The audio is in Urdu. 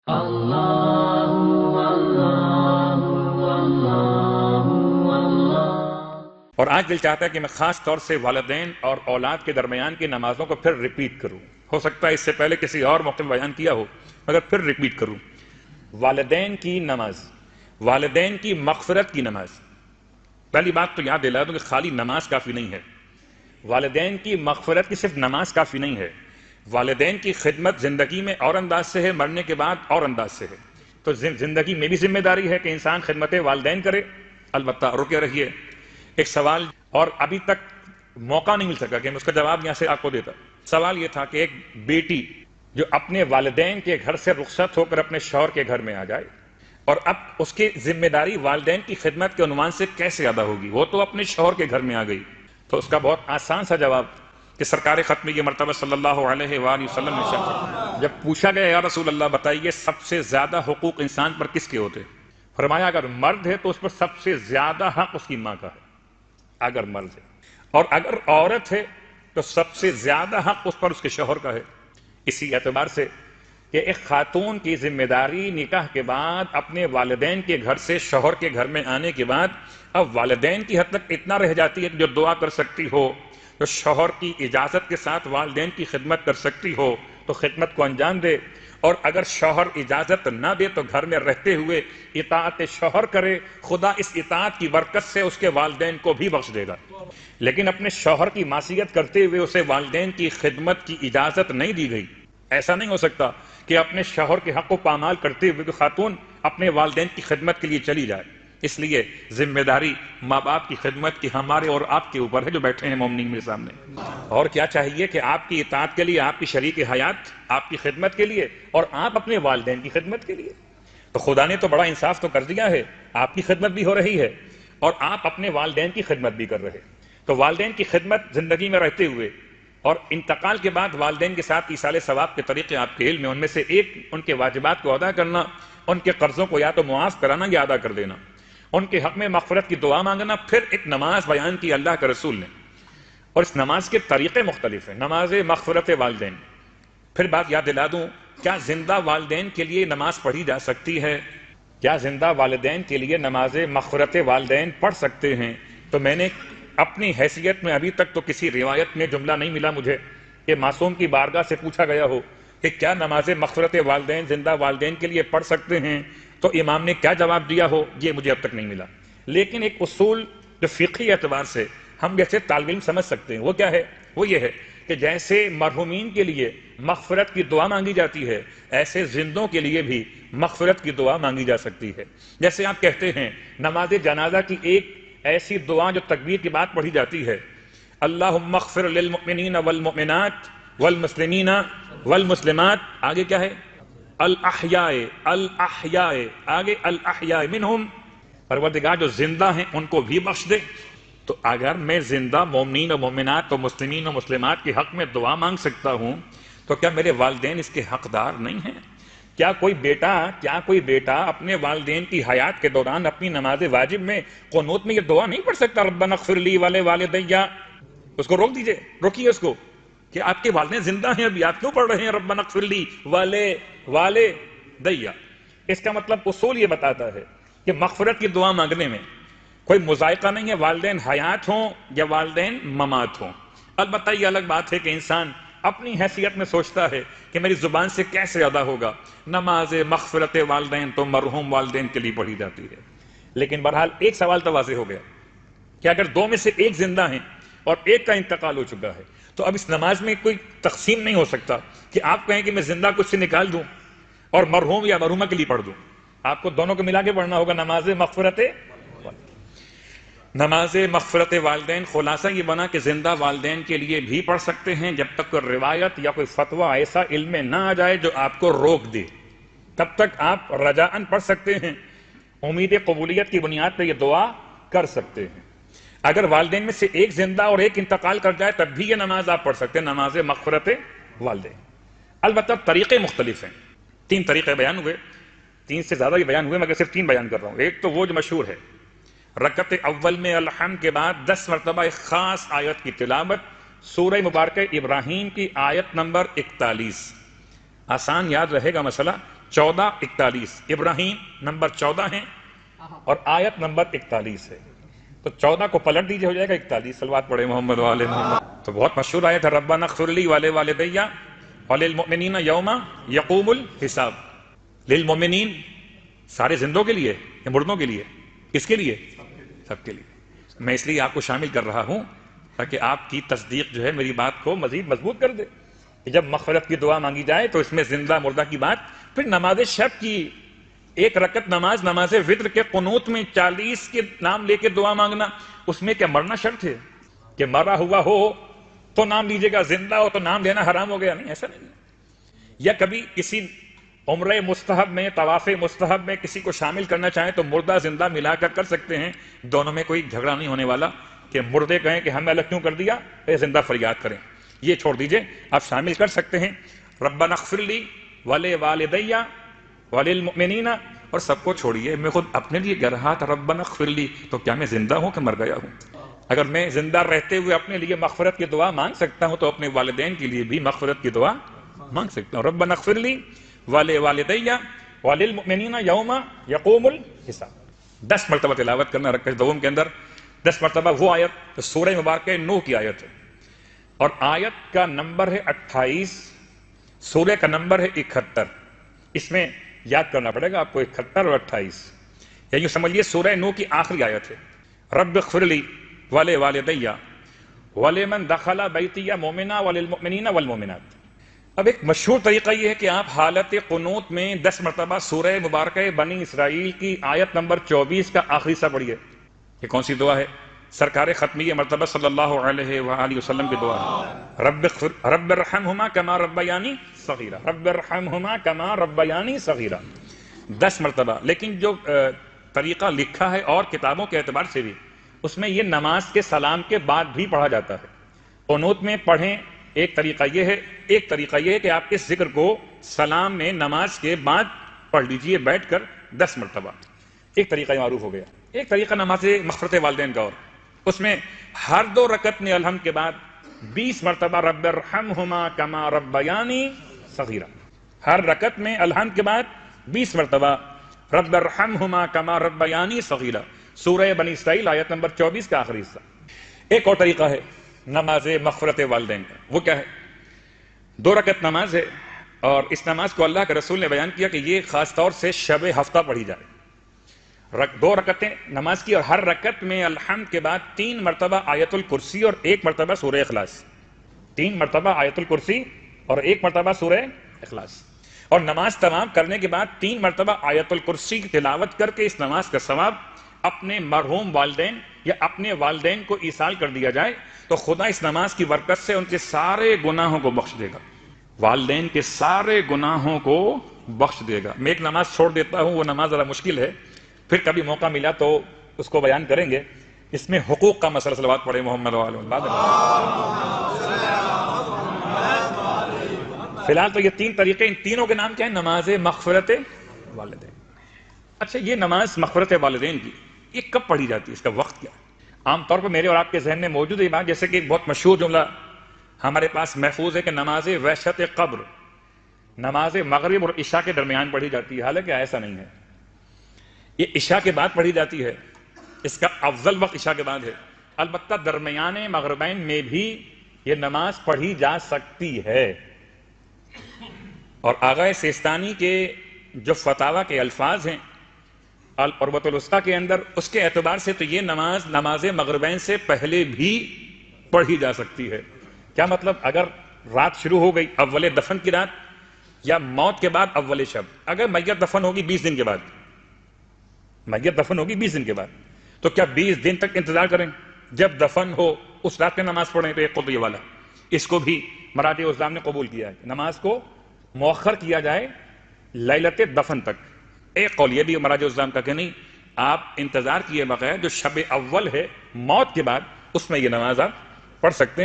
اور آج دل چاہتا ہے کہ میں خاص طور سے والدین اور اولاد کے درمیان کی نمازوں کو پھر ریپیٹ کروں. ہو سکتا ہے اس سے پہلے کسی اور موقع میں بیان کیا ہو مگر پھر ریپیٹ کروں. والدین کی نماز، والدین کی مغفرت کی نماز. پہلی بات تو یاد دلا دوں کہ خالی نماز کافی نہیں ہے. والدین کی مغفرت کی صرف نماز کافی نہیں ہے. والدین کی خدمت زندگی میں اور انداز سے ہے، مرنے کے بعد اور انداز سے ہے. تو زندگی میں بھی ذمہ داری ہے کہ انسان خدمت والدین کرے. البتہ رکے رہیے، ایک سوال اور ابھی تک موقع نہیں مل سکا کہ میں اس کا جواب یہاں سے آپ کو دیتا. سوال یہ تھا کہ ایک بیٹی جو اپنے والدین کے گھر سے رخصت ہو کر اپنے شوہر کے گھر میں آ جائے اور اب اس کی ذمہ داری والدین کی خدمت کے عنوان سے کیسے ادا ہوگی؟ وہ تو اپنے شوہر کے گھر میں آ گئی. تو اس کا بہت آسان سا جواب کہ سرکار ختمی کی مرتبہ صلی اللہ علیہ وآلہ وسلم نے جب پوچھا گیا یا رسول اللہ بتائیے سب سے زیادہ حقوق انسان پر کس کے ہوتے؟ فرمایا اگر مرد ہے تو اس پر سب سے زیادہ حق اس کی ماں کا ہے، اگر مرد ہے. اور اگر عورت ہے تو سب سے زیادہ حق اس پر اس کے شوہر کا ہے. اسی اعتبار سے کہ ایک خاتون کی ذمہ داری نکاح کے بعد اپنے والدین کے گھر سے شوہر کے گھر میں آنے کے بعد اب والدین کی حد تک اتنا رہ جاتی ہے کہ جو دعا کر سکتی ہو، جو شوہر کی اجازت کے ساتھ والدین کی خدمت کر سکتی ہو تو خدمت کو انجام دے، اور اگر شوہر اجازت نہ دے تو گھر میں رہتے ہوئے اطاعت شوہر کرے. خدا اس اطاعت کی برکت سے اس کے والدین کو بھی بخش دے گا. لیکن اپنے شوہر کی معصیت کرتے ہوئے اسے والدین کی خدمت کی اجازت نہیں دی گئی. ایسا نہیں ہو سکتا کہ اپنے شوہر کے حق کو پامال کرتے ہوئے خاتون اپنے والدین کی خدمت کے لیے چلی جائے. اس لیے ذمہ داری ماں باپ کی خدمت کی ہمارے اور آپ کے اوپر ہے جو بیٹھے ہیں مومنین میرے سامنے. اور کیا چاہیے کہ آپ کی اطاعت کے لیے، آپ کی شریک حیات آپ کی خدمت کے لیے اور آپ اپنے والدین کی خدمت کے لیے. تو خدا نے تو بڑا انصاف تو کر دیا ہے، آپ کی خدمت بھی ہو رہی ہے اور آپ اپنے والدین کی خدمت بھی کر رہے. تو والدین کی خدمت زندگی میں رہتے ہوئے اور انتقال کے بعد والدین کے ساتھ ایصال ثواب کے طریقے آپ کے علم میں، ان میں سے ایک ان کے واجبات کو ادا کرنا، ان کے قرضوں کو یا تو معاف کرانا یا ادا کر دینا، ان کے حق میں مغفرت کی دعا مانگنا. پھر ایک نماز بیان کی اللہ کے رسول نے، اور اس نماز کے طریقے مختلف ہیں. نماز مغفرت والدین. پھر بات یاد دلا دوں، کیا زندہ والدین کے لیے نماز پڑھی جا سکتی ہے؟ کیا زندہ والدین کے لیے نماز مغفرت والدین پڑھ سکتے ہیں؟ تو میں نے اپنی حیثیت میں ابھی تک تو کسی روایت میں جملہ نہیں ملا مجھے کہ معصوم کی بارگاہ سے پوچھا گیا ہو کہ کیا نماز مغفرت والدین زندہ والدین کے لیے پڑھ سکتے ہیں تو امام نے کیا جواب دیا ہو، یہ مجھے اب تک نہیں ملا. لیکن ایک اصول جو فقہی اعتبار سے ہم جیسے طالب علم سمجھ سکتے ہیں وہ کیا ہے؟ وہ یہ ہے کہ جیسے مرحومین کے لیے مغفرت کی دعا مانگی جاتی ہے ایسے زندوں کے لیے بھی مغفرت کی دعا مانگی جا سکتی ہے. جیسے آپ کہتے ہیں نماز جنازہ کی ایک ایسی دعا جو تکبیر کے بعد پڑھی جاتی ہے، اللہم اغفر للمؤمنین والمؤمنات والمسلمین والمسلمات، آگے کیا ہے؟ الاحیاء الاحیاء، آگے الاحیاء منہم، پروردگار جو زندہ ہیں ان کو بھی بخش دے. تو اگر میں زندہ مومنین و مومنات و مسلمین و مسلمات کے حق میں دعا مانگ سکتا ہوں تو کیا میرے والدین اس کے حقدار نہیں ہیں؟ کیا کوئی بیٹا اپنے والدین کی حیات کے دوران اپنی نماز واجب میں قنوت میں یہ دعا نہیں پڑھ سکتا ربنا اغفر لی ولوالدی؟ اس کو روک دیجئے، روکیے اس کو کہ آپ کے والدین زندہ ہیں ابھی، آپ کیوں پڑھ رہے ہیں ربنا اغفر لی ولوالدی؟ اس کا مطلب اصول یہ بتاتا ہے کہ مغفرت کی دعا مانگنے میں کوئی مذائقہ نہیں ہے، والدین حیات ہوں یا والدین ممات ہوں. البتہ یہ الگ بات ہے کہ انسان اپنی حیثیت میں سوچتا ہے کہ میری زبان سے کیسے ادا ہوگا. نماز مغفرت والدین تو مرحوم والدین کے لیے پڑھی جاتی ہے. لیکن بہرحال ایک سوال تو واضح ہو گیا کہ اگر دو میں سے ایک زندہ ہیں اور ایک کا انتقال ہو چکا ہے تو اب اس نماز میں کوئی تقسیم نہیں ہو سکتا کہ آپ کہیں کہ میں زندہ کچھ سے نکال دوں اور مرحوم یا مرحومہ کے لیے پڑھ دوں. آپ کو دونوں کو ملا کے پڑھنا ہوگا. نماز مغفرت والدین خلاصہ یہ بنا کہ زندہ والدین کے لیے بھی پڑھ سکتے ہیں جب تک کوئی روایت یا کوئی فتویٰ ایسا علم میں نہ آ جائے جو آپ کو روک دے، تب تک آپ رجاءً پڑھ سکتے ہیں. امید قبولیت کی بنیاد پہ یہ دعا کر سکتے ہیں. اگر والدین میں سے ایک زندہ اور ایک انتقال کر جائے تب بھی یہ نماز آپ پڑھ سکتے ہیں، نماز مغفرت والدین. البتہ طریقے مختلف ہیں. 3 طریقے بیان ہوئے، 3 سے زیادہ بھی بیان ہوئے مگر صرف 3 بیان کر رہا ہوں. ایک تو وہ جو مشہور ہے، رکعت اول میں الحمد کے بعد 10 مرتبہ ایک خاص آیت کی تلاوت، سورہ مبارکہ ابراہیم کی آیت نمبر 41. آسان یاد رہے گا مسئلہ، 14:41 ابراہیم نمبر 14 ہے اور آیت نمبر 41 ہے، تو 14 کو پلٹ دیجئے ہو جائے گا 41. صلوات پڑھے محمد والے محمد. تو بہت مشہور آیت ہے ربنا اغفر لی ولوالدی وللمؤمنین یوم یقوم الحساب. للمؤمنین سارے زندوں کے لیے یا مردوں کے لیے؟ کس کے لیے؟ سب کے لیے. میں اس لیے آپ کو شامل کر رہا ہوں تاکہ آپ کی تصدیق جو ہے میری بات کو مزید مضبوط کر دے کہ جب مغفرت کی دعا مانگی جائے تو اس میں زندہ مردہ کی بات. پھر نماز شب کی ایک رکعت نماز، نماز وتر کے قنوت میں 40 کے نام لے کے دعا مانگنا، اس میں کیا مرنا شرط ہے کہ مرا ہوا ہو تو نام لیجیے گا، زندہ ہو تو نام لینا حرام ہو گیا؟ نہیں، ایسا نہیں. یا کبھی کسی عمرہ مستحب میں، طواف مستحب میں کسی کو شامل کرنا چاہیں تو مردہ زندہ ملا کر کر سکتے ہیں، دونوں میں کوئی جھگڑا نہیں ہونے والا کہ مردے کہیں کہ ہمیں الگ کیوں کر دیا، اے زندہ فریاد کریں. یہ چھوڑ دیجئے، آپ شامل کر سکتے ہیں ربنا اغفر لی ولوالدی وللمؤمنین، اور سب کو چھوڑیے. میں خود اپنے لیے کہہ رہا تھا ربنا اغفر لی، تو کیا میں زندہ ہوں کہ مر گیا ہوں؟ اگر میں زندہ رہتے ہوئے اپنے لیے مغفرت کی دعا مانگ سکتا ہوں تو اپنے والدین کے لیے بھی مغفرت کی دعا مانگ سکتا ہوں. ربنا اغفر لی ولوالدی وللمؤمنین یوم یقوم الحساب. 10 مرتبہ تلاوت کرنا رکعت دوم کے اندر، 10 مرتبہ. وہ آیت سورہ مبارکہ نوح کی آیت ہے اور آیت کا نمبر ہے 28، سورہ کا نمبر ہے 71. اس میں یاد کرنا پڑے گا آپ کو 71 اور 28. یا یوں سمجھیے سورہ نوح کی آخری آیت ہے رب اغفر لی ولوالدی ولمن دخل بیتی مؤمنا وللمؤمنین والمؤمنات. اب ایک مشہور طریقہ یہ ہے کہ آپ حالت قنوت میں 10 مرتبہ سورہ مبارکہ بنی اسرائیل کی آیت نمبر 24 کا آخری حصہ پڑھیے. یہ کون سی دعا ہے؟ سرکار ختمیہ مرتبہ صلی اللہ علیہ وآلہ وسلم کی دعا ہے رب ارحمہما کما ربیانی صغیرہ، رب ارحمہما کما ربیانی صغیرہ. 10 مرتبہ. لیکن جو طریقہ لکھا ہے اور کتابوں کے اعتبار سے بھی، اس میں یہ نماز کے سلام کے بعد بھی پڑھا جاتا ہے. قنوت میں پڑھیں، ایک طریقہ یہ ہے. ایک طریقہ یہ ہے کہ آپ اس ذکر کو سلام میں نماز کے بعد پڑھ لیجئے بیٹھ کر 10 مرتبہ. ایک طریقہ معروف ہو گیا. ایک طریقہ نماز مغفرت والدین کا، اور اس میں ہر 2 رکعت میں الحمد کے بعد 20 مرتبہ رب ارحمہما کما ربیانی صغیرہ. ہر رکعت میں الحمد کے بعد 20 مرتبہ رب ارحمہما کما ربیانی صغیرہ. سورہ بنی اسرائیل آیت نمبر 24 کا آخری حصہ. ایک اور طریقہ ہے نماز مغفرت والدین کا. وہ کیا ہے؟ 2 رکعت نماز ہے اور اس نماز کو اللہ کے رسول نے بیان کیا کہ یہ خاص طور سے شب ہفتہ پڑھی جائے. 2 رکعتیں نماز کی اور ہر رکعت میں الحمد کے بعد 3 مرتبہ آیت الکرسی اور 1 مرتبہ سورہ اخلاص. 3 مرتبہ آیت الکرسی اور 1 مرتبہ سورہ اخلاص. اور نماز تمام کرنے کے بعد 3 مرتبہ آیت الکرسی کی تلاوت کر کے اس نماز کا ثواب اپنے مرحوم والدین یا اپنے والدین کو ایصال کر دیا جائے تو خدا اس نماز کی برکت سے ان کے سارے گناہوں کو بخش دے گا. والدین کے سارے گناہوں کو بخش دے گا. میں ایک نماز چھوڑ دیتا ہوں، وہ نماز ذرا مشکل ہے، پھر کبھی موقع ملا تو اس کو بیان کریں گے. اس میں حقوق کا مسئلہ. صلوات پڑھے محمد وعلى محمد. فی الحال تو یہ 3 طریقے، ان تینوں کے نام کیا ہیں؟ نماز مغفرت والدین. اچھا، یہ نماز مغفرت والدین کی یہ کب پڑھی جاتی ہے؟ اس کا وقت کیا ہے؟ عام طور پر میرے اور آپ کے ذہن میں موجود ہے بات، جیسے کہ ایک بہت مشہور جملہ ہمارے پاس محفوظ ہے کہ نماز وحشت قبر نماز مغرب اور عشاء کے درمیان پڑھی جاتی ہے. حالانکہ ایسا نہیں ہے، یہ عشاء کے بعد پڑھی جاتی ہے. اس کا افضل وقت عشاء کے بعد ہے. البتہ درمیان مغربین میں بھی یہ نماز پڑھی جا سکتی ہے. اور آغا سیستانی کے جو فتاوی کے الفاظ ہیں العروۃ الوثقی کے اندر، اس کے اعتبار سے تو یہ نماز مغربین سے پہلے بھی پڑھی جا سکتی ہے. کیا مطلب؟ اگر رات شروع ہو گئی اول دفن کی رات یا موت کے بعد اول شب، اگر میت دفن ہوگی 20 دن کے بعد، میت دفن ہوگی 20 دن کے بعد، تو کیا 20 دن تک انتظار کریں؟ جب دفن ہو اس رات میں نماز پڑھیں؟ تو ایک قول یہ والا، اس کو بھی مراجع اسلام نے قبول کیا ہے کہ نماز کو مؤخر کیا جائے لیلت دفن تک. ایک قول یہ بھی مراجع اسلام کا کہ نہیں، آپ انتظار کیے بغیر جو شب اول ہے موت کے بعد، اس میں یہ نماز آپ پڑھ سکتے ہیں.